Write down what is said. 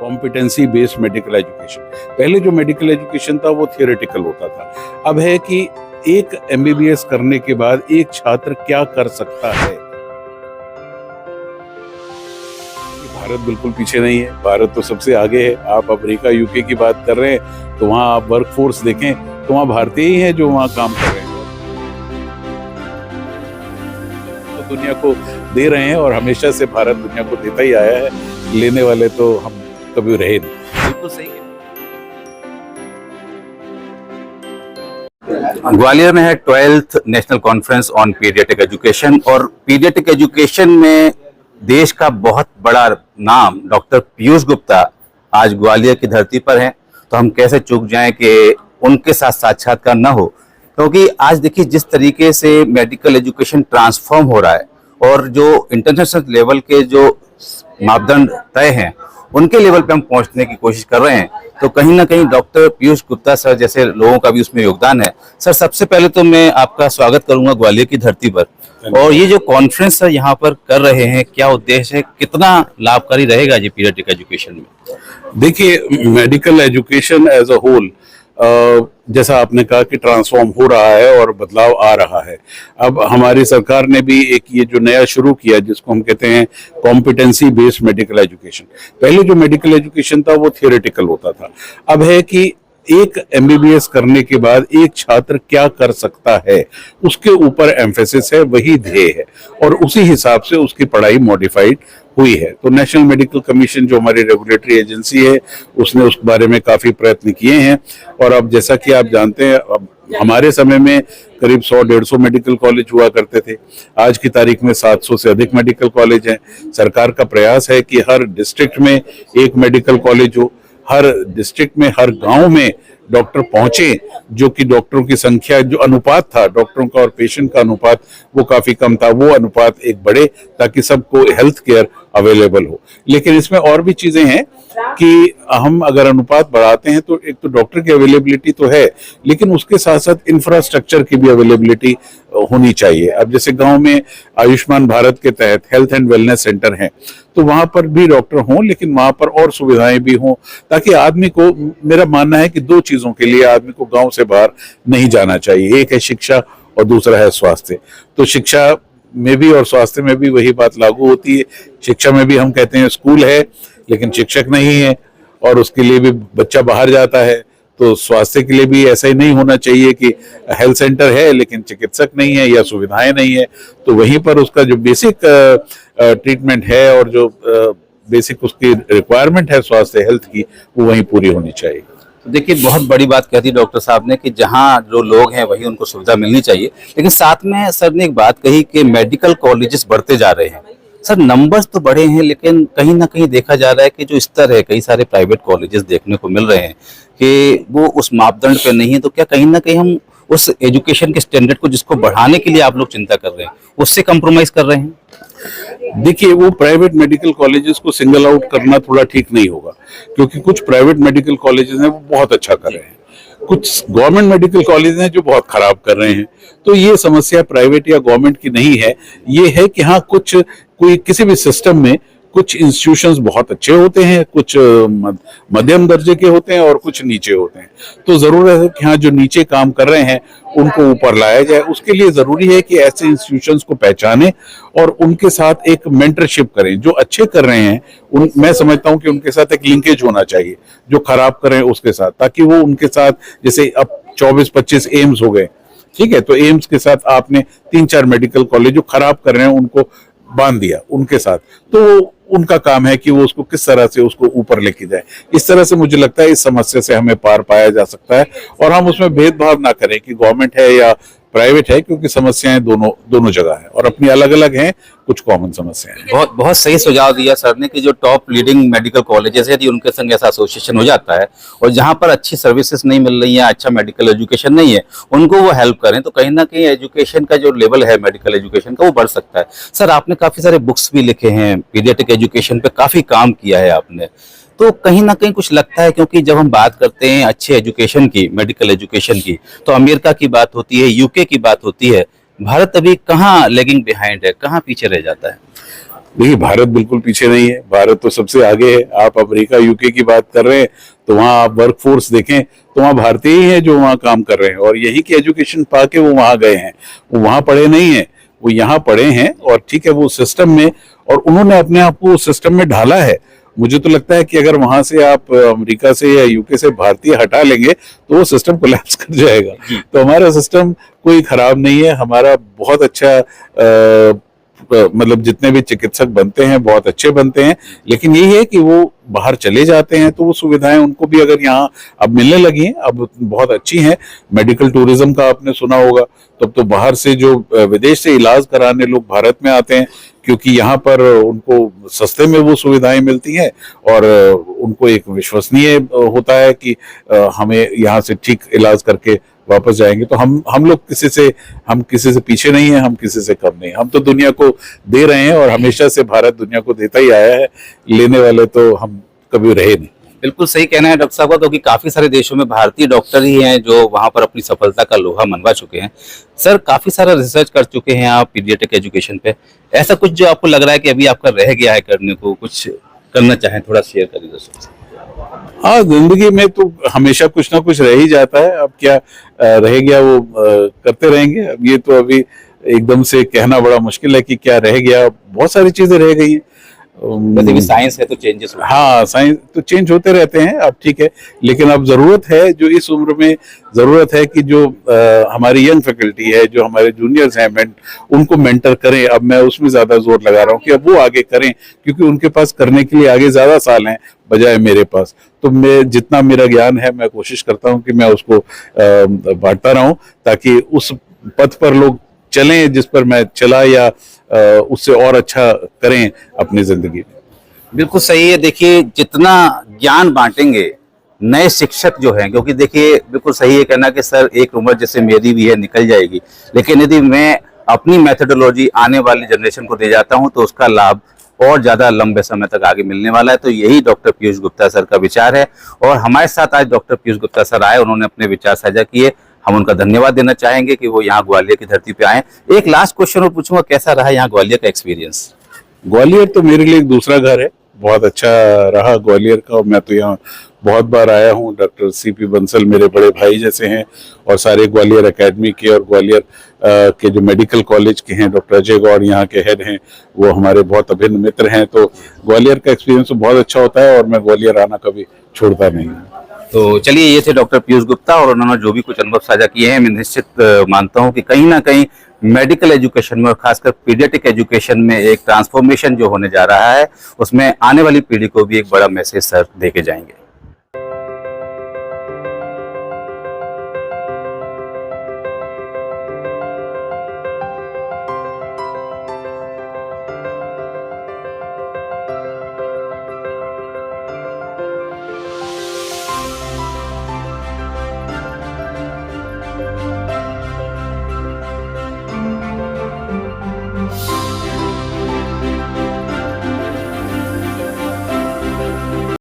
Competency based medical education. पहले जो medical education था वो थियोरेटिकल होता था, अब है कि एक एमबीबीएस करने के बाद एक छात्र क्या कर सकता है। भारत बिल्कुल पीछे नहीं है, भारत तो सबसे आगे है। आप अमेरिका यूके की बात कर रहे हैं तो वहाँ आप वर्क फोर्स देखें तो वहाँ भारतीय ही हैं जो वहाँ काम कर रहे हैं, तो दुनिया को दे रहे हैं और हमेशा से भारत दुनिया को देता ही आया है, लेने वाले तो हम कभी रहे नहीं। बिल्कुल सही है। ग्वालियर में है 12th national conference on paediatric education और पीडियाट्रिक एजुकेशन में देश का बहुत बड़ा नाम डॉक्टर पीयूष गुप्ता आज ग्वालियर की धरती पर हैं, तो हम कैसे चूक जाएं कि उनके साथ साक्षात्कार न हो। क्योंकि आज देखिए जिस तरीके से मेडिकल एजुकेशन ट्रांसफॉर्म हो रहा है और जो इंटरनेशनल लेवल के जो मापदंड तय हैं उनके लेवल पे हम पहुंचने की कोशिश कर रहे हैं, तो कहीं ना कहीं डॉक्टर पीयूष गुप्ता सर जैसे लोगों का भी उसमें योगदान है। सर सबसे पहले तो मैं आपका स्वागत करूंगा ग्वालियर की धरती पर, और ये जो कॉन्फ्रेंस सर यहाँ पर कर रहे हैं क्या उद्देश्य है, कितना लाभकारी रहेगा ये पीडियाट्रिक एजुकेशन में? देखिए, medical education as a whole जैसा आपने कहा कि ट्रांसफॉर्म हो रहा है और बदलाव आ रहा है। अब हमारी सरकार ने भी एक ये जो नया शुरू किया जिसको हम कहते हैं कॉम्पिटेंसी बेस्ड मेडिकल एजुकेशन। पहले जो मेडिकल एजुकेशन था वो थियोरेटिकल होता था, अब है कि एक एमबीबीएस करने के बाद एक छात्र क्या कर सकता है उसके ऊपर एम्फेसिस है, वही ध्येय है और उसी हिसाब से उसकी पढ़ाई मॉडिफाइड हुई है। तो नेशनल मेडिकल कमीशन जो हमारी रेगुलेटरी एजेंसी है उसने उस बारे में काफी प्रयत्न किए हैं, और अब जैसा कि आप जानते हैं अब हमारे समय में करीब 100-150 मेडिकल कॉलेज हुआ करते थे, आज की तारीख में 700 से अधिक मेडिकल कॉलेज हैं। सरकार का प्रयास है कि हर डिस्ट्रिक्ट में एक मेडिकल कॉलेज हो, हर डिस्ट्रिक्ट में हर गांव में डॉक्टर पहुंचे, जो कि डॉक्टरों की संख्या जो अनुपात था डॉक्टरों का और पेशेंट का अनुपात वो काफी कम था, वो अनुपात एक बढ़े ताकि सबको हेल्थ केयर अवेलेबल हो। लेकिन इसमें और भी चीजें हैं कि हम अगर अनुपात बढ़ाते हैं तो एक तो डॉक्टर की अवेलेबिलिटी तो है, लेकिन उसके साथ साथ इंफ्रास्ट्रक्चर की भी अवेलेबिलिटी होनी चाहिए। अब जैसे गांव में आयुष्मान भारत के तहत हेल्थ एंड वेलनेस सेंटर हैं, तो वहां पर भी डॉक्टर हों, लेकिन वहां पर और सुविधाएं भी हों ताकि आदमी को, मेरा मानना है कि दो चीजों के लिए आदमी को गांव से बाहर नहीं जाना चाहिए, एक है शिक्षा और दूसरा है स्वास्थ्य। तो शिक्षा में भी और स्वास्थ्य में भी वही बात लागू होती है। शिक्षा में भी हम कहते हैं स्कूल है लेकिन शिक्षक नहीं है और उसके लिए भी बच्चा बाहर जाता है, तो स्वास्थ्य के लिए भी ऐसा ही नहीं होना चाहिए कि हेल्थ सेंटर है लेकिन चिकित्सक नहीं है या सुविधाएं नहीं है। तो वहीं पर उसका जो बेसिक ट्रीटमेंट है और जो बेसिक उसकी रिक्वायरमेंट है स्वास्थ्य हेल्थ की, वो वहीं पूरी होनी चाहिए। तो देखिए बहुत बड़ी बात कह दी डॉक्टर साहब ने कि जहाँ जो लोग हैं वही उनको सुविधा मिलनी चाहिए, लेकिन साथ में सर ने एक बात कही कि मेडिकल कॉलेजेस बढ़ते जा रहे हैं। सर नंबर्स तो बढ़े हैं लेकिन कहीं ना कहीं देखा जा रहा है कि जो स्तर है, कई सारे प्राइवेट कॉलेजेस देखने को मिल रहे हैं कि वो उस मापदंड पे नहीं है, तो क्या कहीं ना कहीं हम उस एजुकेशन के स्टैंडर्ड को जिसको बढ़ाने के लिए आप लोग चिंता कर रहे हैं उससे कंप्रोमाइज कर रहे हैं? देखिए, वो प्राइवेट मेडिकल कॉलेजेस को सिंगल आउट करना थोड़ा ठीक नहीं होगा, क्योंकि कुछ प्राइवेट मेडिकल कॉलेजेस हैं वो बहुत अच्छा कर रहे हैं, कुछ गवर्नमेंट मेडिकल कॉलेज हैं जो बहुत खराब कर रहे हैं। तो ये समस्या प्राइवेट या गवर्नमेंट की नहीं है, ये है कि हाँ कोई किसी भी सिस्टम में कुछ इंस्टीट्यूशंस बहुत अच्छे होते हैं, कुछ मध्यम दर्जे के होते हैं और कुछ नीचे होते हैं। तो जरूरत है कि हाँ जो नीचे काम कर रहे हैं उनको ऊपर लाया जाए। उसके लिए जरूरी है कि ऐसे इंस्टीट्यूशंस को पहचाने और उनके साथ एक मेंटरशिप करें। जो अच्छे कर रहे हैं मैं समझता हूं कि उनके साथ एक लिंकेज होना चाहिए, जो खराब कर रहे हैं उसके साथ, ताकि वो उनके साथ, जैसे अब 24-25 एम्स हो गए, ठीक है, तो एम्स के साथ आपने 3-4 मेडिकल कॉलेज जो खराब कर रहे हैं उनको बांध दिया उनके साथ, तो उनका काम है कि वो उसको किस तरह से उसको ऊपर लेके जाए। इस तरह से मुझे लगता है इस समस्या से हमें पार पाया जा सकता है, और हम उसमें भेदभाव ना करें कि गवर्नमेंट है या प्राइवेट है, क्योंकि समस्याएं दोनों जगह है और अपनी अलग अलग हैं, कुछ कॉमन समस्याएं हैं। बहुत सही सुझाव दिया सर ने कि जो टॉप लीडिंग मेडिकल कॉलेजेस है उनके संग ऐसा एसोसिएशन हो जाता है और जहां पर अच्छी सर्विसेज नहीं मिल रही है, अच्छा मेडिकल एजुकेशन नहीं है, उनको वो हेल्प करें, तो कहीं ना कहीं एजुकेशन का जो लेवल है मेडिकल एजुकेशन का वो बढ़ सकता है। सर आपने काफी सारे बुक्स भी लिखे हैं, पीडियाट्रिक एजुकेशन पे काफी काम किया है आपने, तो कहीं ना कहीं कुछ लगता है, क्योंकि जब हम बात करते हैं अच्छे एजुकेशन की, मेडिकल एजुकेशन की, तो अमेरिका की बात होती है, यूके की बात होती है, भारत अभी कहाँ लैगिंग बिहाइंड है, कहाँ पीछे रह जाता है? देखिए, भारत बिल्कुल पीछे नहीं है, भारत तो सबसे आगे है। आप अमेरिका यूके की बात कर रहे हैं तो वहाँ आप वर्क फोर्स देखें तो वहाँ भारतीय ही हैं जो वहाँ काम कर रहे हैं, और यही की एजुकेशन पाके वो वहाँ गए हैं। वो वहाँ पढ़े नहीं है, वो यहाँ पढ़े हैं, और ठीक है वो सिस्टम में, और उन्होंने अपने आप को सिस्टम में ढाला है। मुझे तो लगता है कि अगर वहां से आप अमेरिका से या यूके से भारतीय हटा लेंगे तो वो सिस्टम कोलैप्स कर जाएगा। तो हमारा सिस्टम कोई खराब नहीं है, हमारा बहुत अच्छा मतलब जितने भी चिकित्सक बनते हैं बहुत अच्छे बनते हैं, लेकिन यही है कि वो बाहर चले जाते हैं तो वो सुविधाएं उनको भी अगर यहाँ अब मिलने लगी हैं, अब बहुत अच्छी हैं। मेडिकल टूरिज्म का आपने सुना होगा, तब तो बाहर से जो विदेश से इलाज कराने लोग भारत में आते हैं, क्योंकि यहाँ पर उनको सस्ते में वो सुविधाएं मिलती हैं, और उनको एक विश्वसनीय होता है कि हमें यहाँ से ठीक इलाज करके वापस जाएंगे। तो हम लोग हम किसी से पीछे नहीं है, हम किसी से कम नहीं, हम तो दुनिया को दे रहे हैं, और हमेशा से भारत दुनिया को देता ही आया है। लेने वाले तो हम कभी रहे नहीं। बिल्कुल सही कहना है डॉक्टर साहब का, क्योंकि काफी सारे देशों में भारतीय डॉक्टर ही हैं जो वहां पर अपनी सफलता का लोहा मनवा चुके हैं। सर, काफी सारा रिसर्च कर चुके हैं आप पीडियाट्रिक एजुकेशन पे, ऐसा कुछ जो आपको लग रहा है कि अभी आपका रह गया है करने को, कुछ करना चाहें, थोड़ा शेयर करिए दोस्तों। हाँ, जिंदगी में तो हमेशा कुछ ना कुछ रह ही जाता है। अब क्या रह गया वो करते रहेंगे। अब ये तो अभी एकदम से कहना बड़ा मुश्किल है कि क्या रह गया, बहुत सारी चीजें रह गई हैं। वैसे भी साइंस है तो चेंजेस होते हैं। हाँ, साइंस तो चेंज होते रहते हैं, अब ठीक है, लेकिन अब जरूरत है, जो इस उम्र में जरूरत है कि जो हमारी यंग फैकल्टी है, जो हमारे जूनियर्स हैं, उनको मेंटर करें। अब मैं उसमें ज्यादा जोर लगा रहा हूँ कि अब वो आगे करें, क्योंकि उनके पास करने के लिए आगे ज्यादा साल हैं बजाय मेरे पास। तो मैं जितना मेरा ज्ञान है मैं कोशिश करता हूँ कि मैं उसको बांटता रहूं, ताकि उस पथ पर लोग चलें जिस पर मैं चला, या उससे और अच्छा करें अपनी जिंदगी में। बिल्कुल सही है। देखिए, जितना ज्ञान बांटेंगे नए शिक्षक जो हैं, क्योंकि देखिए बिल्कुल सही है कहना कि सर एक उम्र जैसे मेरी भी है निकल जाएगी, लेकिन यदि मैं अपनी मेथोडोलॉजी आने वाली जनरेशन को दे जाता हूं तो उसका लाभ और ज्यादा लंबे समय तक आगे मिलने वाला है। तो यही डॉक्टर पीयूष गुप्ता सर का विचार है, और हमारे साथ आज डॉक्टर पीयूष गुप्ता सर आए, उन्होंने अपने विचार साझा किए। हम उनका धन्यवाद देना चाहेंगे कि वो यहाँ ग्वालियर की धरती पे आए। एक लास्ट क्वेश्चन और पूछूंगा, कैसा रहा यहाँ ग्वालियर का एक्सपीरियंस? ग्वालियर तो मेरे लिए एक दूसरा घर है, बहुत अच्छा रहा ग्वालियर का, और मैं तो यहाँ बहुत बार आया हूँ। डॉक्टर सीपी बंसल मेरे बड़े भाई जैसे हैं, और सारे ग्वालियर एकेडमी के और ग्वालियर के जो मेडिकल कॉलेज के हैं, डॉक्टर अजय गौड़ यहाँ के हेड हैं, वो हमारे बहुत अभिन्न मित्र हैं। तो ग्वालियर का एक्सपीरियंस तो बहुत अच्छा होता है, और मैं ग्वालियर आना कभी छोड़ता नहीं। तो चलिए, ये थे डॉक्टर पीयूष गुप्ता, और उन्होंने जो भी कुछ अनुभव साझा किए हैं, मैं निश्चित मानता हूं कि कहीं ना कहीं मेडिकल एजुकेशन में और खासकर पीडियाट्रिक एजुकेशन में एक ट्रांसफॉर्मेशन जो होने जा रहा है, उसमें आने वाली पीढ़ी को भी एक बड़ा मैसेज सर दे के जाएंगे।